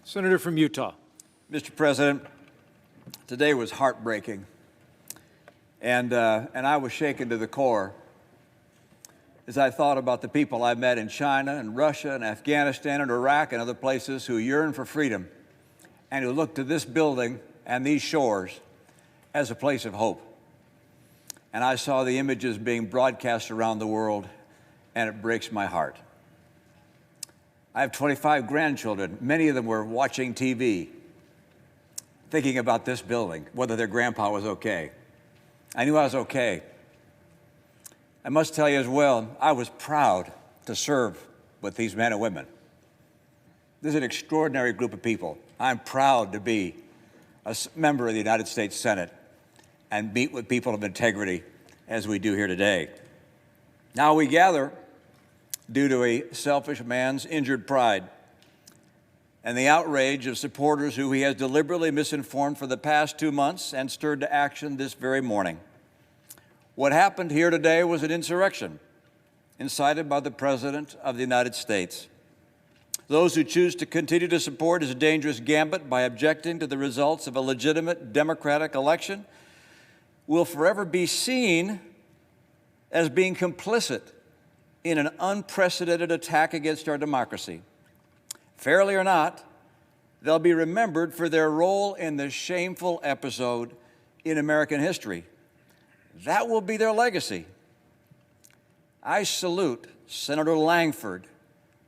Senator from Utah. Mr. President, today was heartbreaking, and I was shaken to the core as I thought about the people I met in China and Russia and Afghanistan and Iraq and other places who yearn for freedom and who look to this building and these shores as a place of hope. And I saw the images being broadcast around the world, and it breaks my heart. I have 25 grandchildren. Many of them were watching TV, thinking about this building, whether their grandpa was okay. I knew I was okay. I must tell you as well, I was proud to serve with these men and women. This is an extraordinary group of people. I'm proud to be a member of the United States Senate and meet with people of integrity as we do here today. Now we gather due to a selfish man's injured pride and the outrage of supporters who he has deliberately misinformed for the past 2 months and stirred to action this very morning. What happened here today was an insurrection incited by the President of the United States. Those who choose to continue to support his dangerous gambit by objecting to the results of a legitimate democratic election will forever be seen as being complicit in an unprecedented attack against our democracy. Fairly or not, they'll be remembered for their role in this shameful episode in American history. That will be their legacy. I salute Senator Langford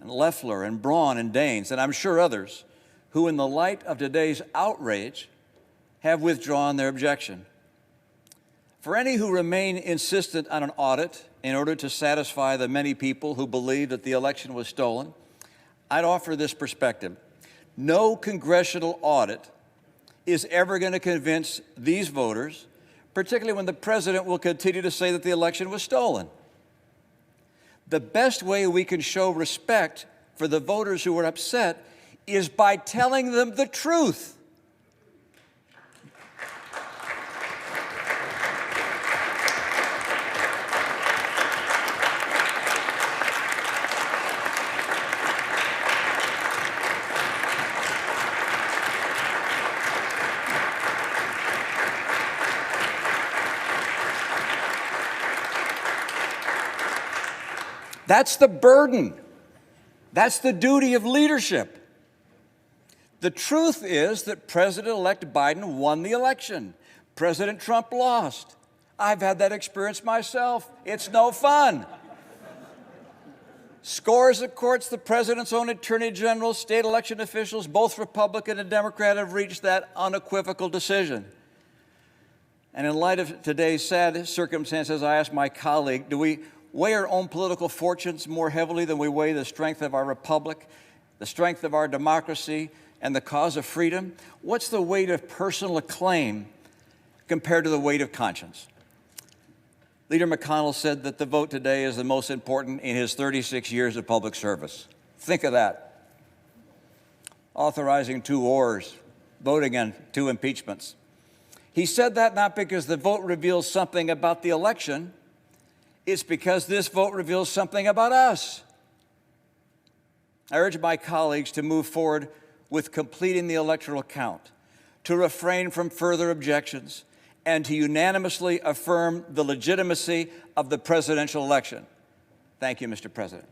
and Loeffler and Braun and Daines, and I'm sure others, who in the light of today's outrage have withdrawn their objection. For any who remain insistent on an audit in order to satisfy the many people who believe that the election was stolen, I'd offer this perspective. No congressional audit is ever going to convince these voters, particularly when the president will continue to say that the election was stolen. The best way we can show respect for the voters who are upset is by telling them the truth. That's the burden. That's the duty of leadership. The truth is that President-elect Biden won the election. President Trump lost. I've had that experience myself. It's no fun. Scores of courts, the president's own attorney general, state election officials, both Republican and Democrat, have reached that unequivocal decision. And in light of today's sad circumstances, I asked my colleague, do we weigh our own political fortunes more heavily than we weigh the strength of our republic, the strength of our democracy, and the cause of freedom? What's the weight of personal acclaim compared to the weight of conscience? Leader McConnell said that the vote today is the most important in his 36 years of public service. Think of that. Authorizing 2 wars, voting on 2 impeachments. He said that not because the vote reveals something about the election, it's because this vote reveals something about us. I urge my colleagues to move forward with completing the electoral count, to refrain from further objections, and to unanimously affirm the legitimacy of the presidential election. Thank you, Mr. President.